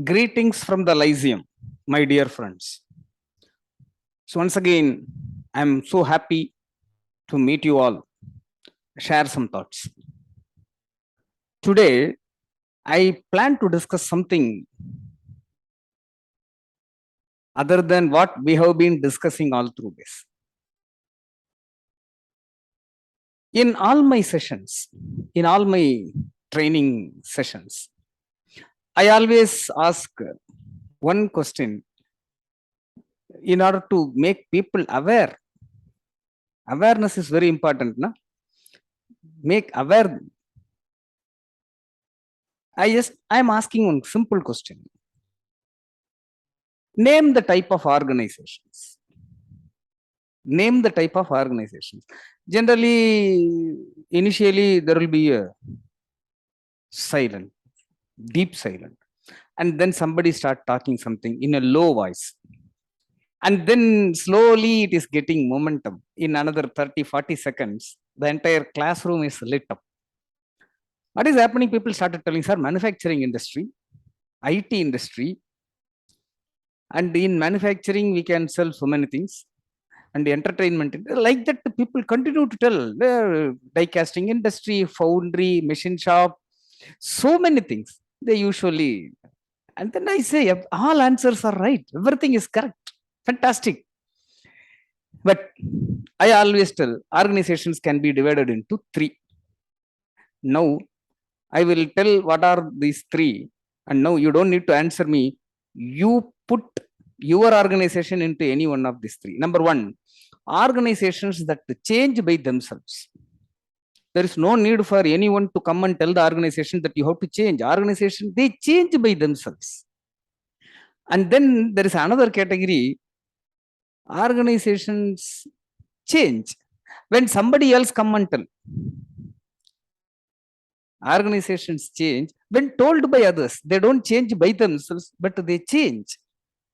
Greetings from the Lyceum, my dear friends. So, once again, I'm so happy to meet you all, share some thoughts. Today, I plan to discuss something other than what we have been discussing all through this. In all my sessions, in all my training sessions, I always ask one question in order to make people aware. Awareness is very important, na? Make aware. I'm asking one simple question. Name the type of organizations. Name the type of organizations. Generally, initially, there will be a silent, deep silent. And then somebody start talking something in a low voice. And then slowly it is getting momentum. In another 30, 40 seconds, the entire classroom is lit up. What is happening? People started telling, sir, manufacturing industry, IT industry, and in manufacturing, we can sell so many things. And the entertainment, like that, people continue to tell die casting industry, foundry, machine shop, so many things. They usually, and then I say, all answers are right. Everything is correct. Fantastic. But I always tell organizations can be divided into three. Now, I will tell what are these three. And now you don't need to answer me. You put your organization into any one of these three. Number one, organizations that change by themselves. There is no need for anyone to come and tell the organization that you have to change. Organization, they change by themselves. And then there is another category. Organizations change when somebody else come and tell. Organizations change when told by others. They don't change by themselves, but they change.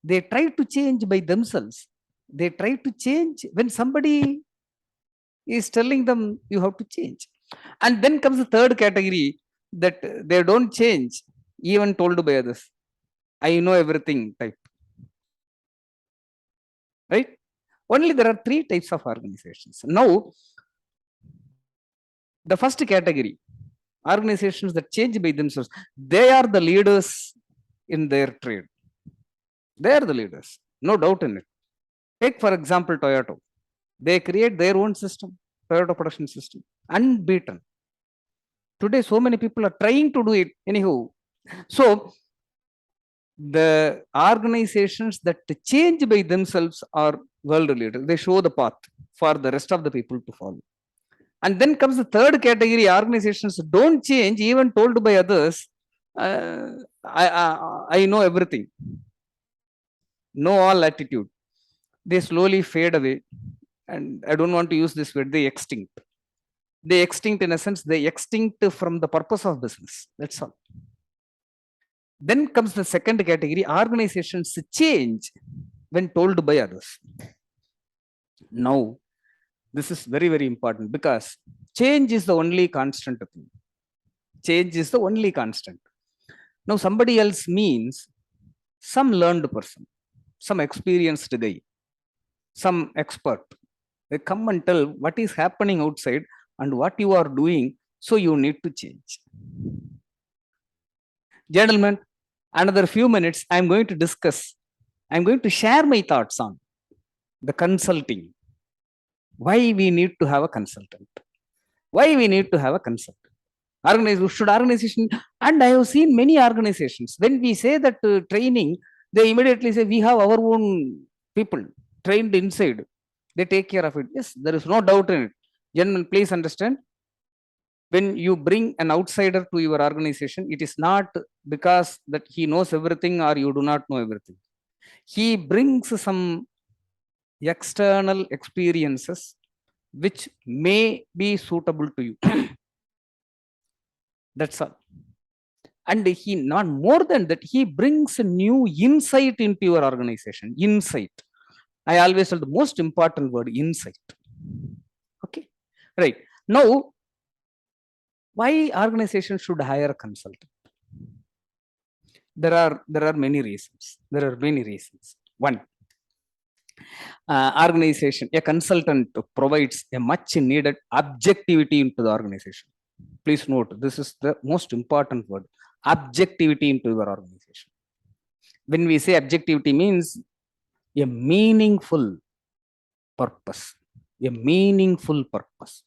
They try to change by themselves. They try to change when somebody is telling them you have to change. And then comes the third category that they don't change, even told by others. I know everything type. Right? Only there are three types of organizations. Now, the first category, organizations that change by themselves, they are the leaders in their trade. They are the leaders, no doubt in it. Take, for example, Toyota. They create their own system, Toyota production system, unbeaten. Today, so many people are trying to do it. Anyhow, so the organizations that change by themselves are world leaders. They show the path for the rest of the people to follow. And then comes the third category, organizations don't change, even told by others. I know everything. Know all attitude. They slowly fade away. And I don't want to use this word, they extinct. They extinct in a sense, they extinct from the purpose of business. That's all. Then comes the second category, organizations change when told by others. Now, this is very, very important because change is the only constant thing. Change is the only constant. Now, somebody else means some learned person, some experienced guy, some expert. They come and tell what is happening outside and what you are doing, so you need to change. Gentlemen, another few minutes, I'm going to share my thoughts on the consulting. Why we need to have a consultant? Why we need to have a consultant? Organization, and I have seen many organizations. When we say that training, they immediately say we have our own people trained inside. They take care of it. Yes, there is no doubt in it. Gentlemen, please understand. When you bring an outsider to your organization, it is not because that he knows everything or you do not know everything. He brings some external experiences which may be suitable to you. That's all. And he, not more than that, he brings a new insight into your organization. Insight. I always tell the most important word, insight. Okay. Right. Now, why organization should hire a consultant? There are many reasons. There are many reasons. One, organization, a consultant provides a much needed objectivity into the organization. Please note, this is the most important word, objectivity into your organization. When we say objectivity, means a meaningful purpose, a meaningful purpose,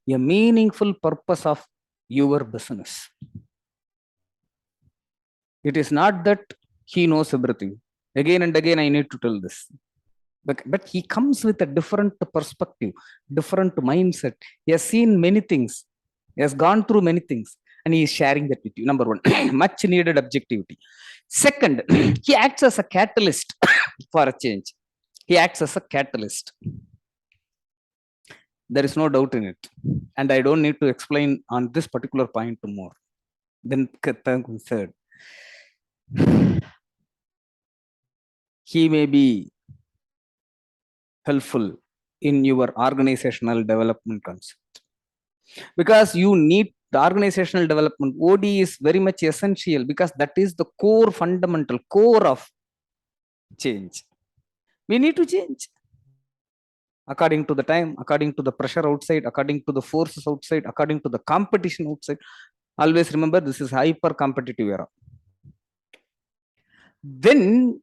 a meaningful purpose of your business. It is not that he knows everything. Again and again, I need to tell this. But he comes with a different perspective, different mindset. He has seen many things. He has gone through many things. And he is sharing that with you. Number one, much needed objectivity. Second, he acts as a catalyst for a change. He acts as a catalyst. There is no doubt in it. And I don't need to explain on this particular point more. Then third, he may be helpful in your organizational development concept, because you need the organizational development. OD is very much essential, because that is the core, fundamental core of change. We need to change according to the time, according to the pressure outside, according to the forces outside, according to the competition outside. Always remember, this is hyper competitive era. Then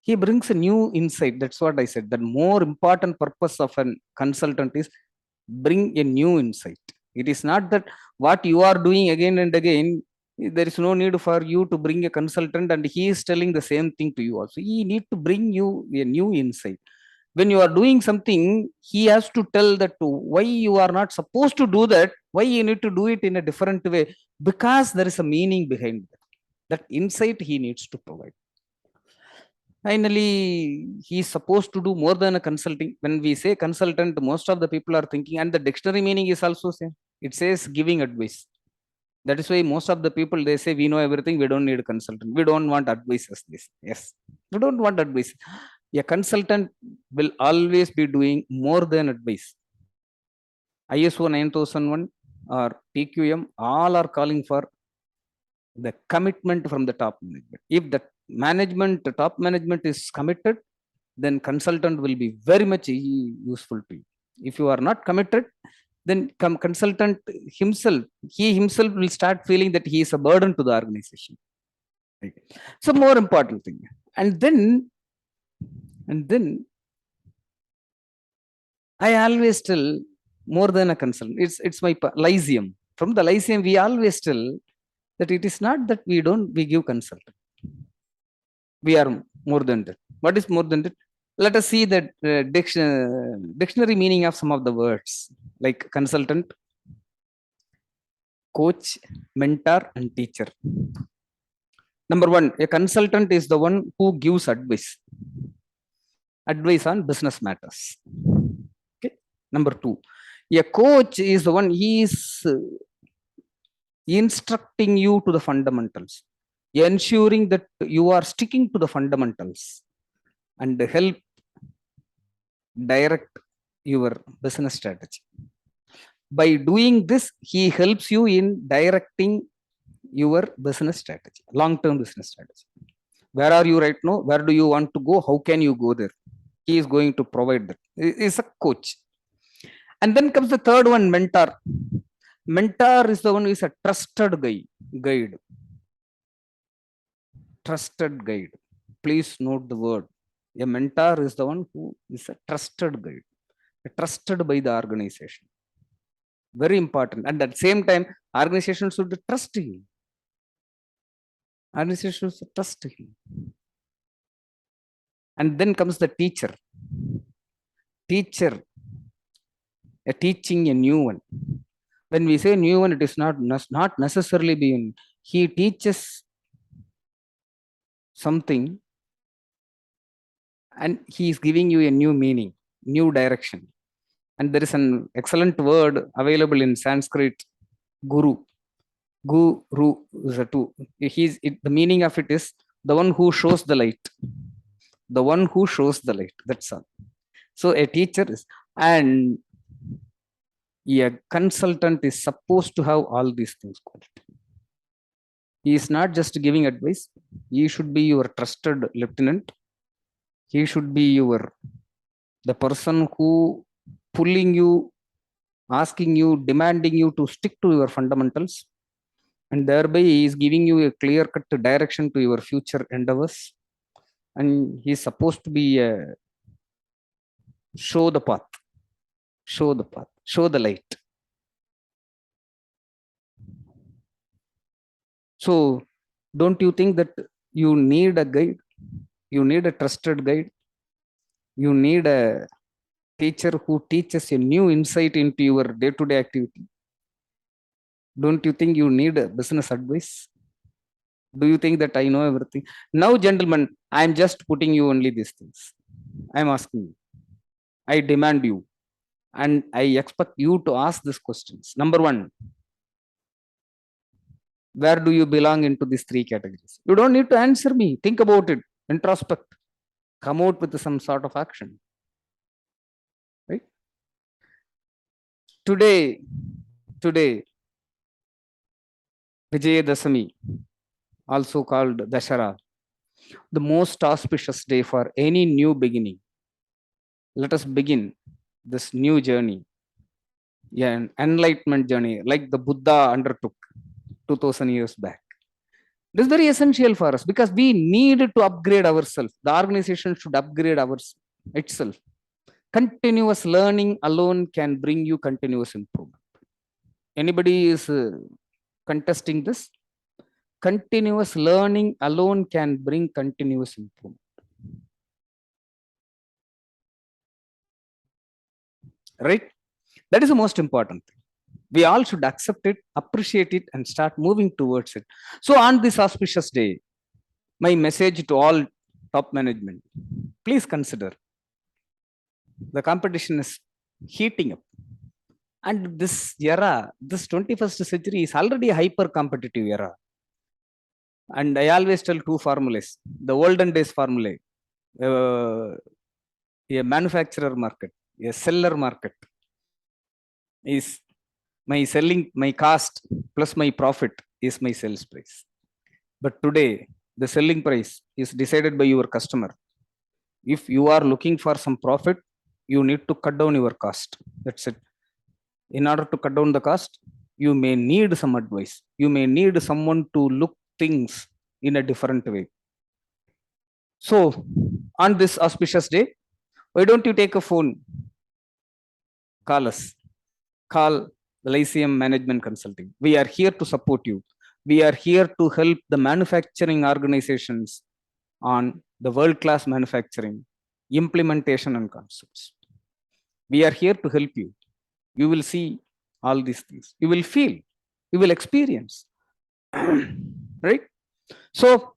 he brings a new insight. That's what I said. The more important purpose of a consultant is bring a new insight. It is not that what you are doing again and again, there is no need for you to bring a consultant and he is telling the same thing to you also. He need to bring you a new insight. When you are doing something, he has to tell that why you are not supposed to do that, why you need to do it in a different way, because there is a meaning behind that. That insight he needs to provide. Finally, he is supposed to do more than a consulting. When we say consultant, most of the people are thinking, and the dictionary meaning is also same. It says giving advice. That is why most of the people, they say, we know everything, we don't need a consultant. We don't want advice as this. Yes, we don't want advice. A consultant will always be doing more than advice. ISO 9001 or PQM, all are calling for the commitment from the top management. If the top management is committed, then consultant will be very much useful to you. If you are not committed, then consultant himself, he himself will start feeling that he is a burden to the organization. Right? So more important thing. And then I always tell, more than a consultant, it's my Lyceum. From the Lyceum, we always tell that it is not that we give consultant. We are more than that. What is more than that? Let us see that dictionary meaning of some of the words, like consultant, coach, mentor, and teacher. Number one, a consultant is the one who gives advice on business matters. Okay. Number two, a coach is the one, he is instructing you to the fundamentals, ensuring that you are sticking to the fundamentals and help direct your business strategy. By doing this, he helps you in directing your business strategy, long-term business strategy. Where are you right now? Where do you want to go? How can you go there? He is going to provide that. He is a coach. And then comes the third one, mentor. Mentor is the one who is a trusted guide. Trusted guide. Please note the word. A mentor is the one who is a trusted guide, trusted by the organization. Very important. And at the same time, organization should trust him. Organization should trust him. And then comes the teacher. Teacher, a teaching a new one. When we say new one, it is not necessarily being. He teaches something and he is giving you a new meaning, new direction. And there is an excellent word available in Sanskrit, guru. Guru is a two. The meaning of it is the one who shows the light. The one who shows the light. That's all. So a teacher is, and a consultant is supposed to have all these things quality. He is not just giving advice. He should be your trusted lieutenant. He should be the person who pulling you, asking you, demanding you to stick to your fundamentals, and thereby he is giving you a clear-cut direction to your future endeavors. And he is supposed to be show the path, show the path, show the light. So, don't you think that you need a guide? You need a trusted guide. You need a teacher who teaches a new insight into your day-to-day activity. Don't you think you need a business advice? Do you think that I know everything? Now, gentlemen, I am just putting you only these things. I am asking you. I demand you. And I expect you to ask these questions. Number one, where do you belong into these three categories? You don't need to answer me. Think about it. Introspect. Come out with some sort of action. Right? Today, Vijayadasami, also called Dashara, the most auspicious day for any new beginning. Let us begin this new journey, an enlightenment journey like the Buddha undertook 2000 years back. This is very essential for us because we need to upgrade ourselves. The organization should upgrade itself. Continuous learning alone can bring you continuous improvement. Anybody is contesting this? Continuous learning alone can bring continuous improvement. Right? That is the most important thing. We all should accept it, appreciate it, and start moving towards it. So, on this auspicious day, my message to all top management, please consider the competition is heating up. And this era, this 21st century is already a hyper competitive era. And I always tell two formulas, the olden days formula, a manufacturer market, a seller market is my cost plus my profit is my sales price. But today, the selling price is decided by your customer. If you are looking for some profit, you need to cut down your cost. That's it. In order to cut down the cost, you may need some advice. You may need someone to look things in a different way. So, on this auspicious day, why don't you take a phone? Call us. Call the Lyceum Management Consulting. We are here to support you. We are here to help the manufacturing organizations on the world-class manufacturing, implementation and concepts. We are here to help you. You will see all these things. You will feel, you will experience. Right? So,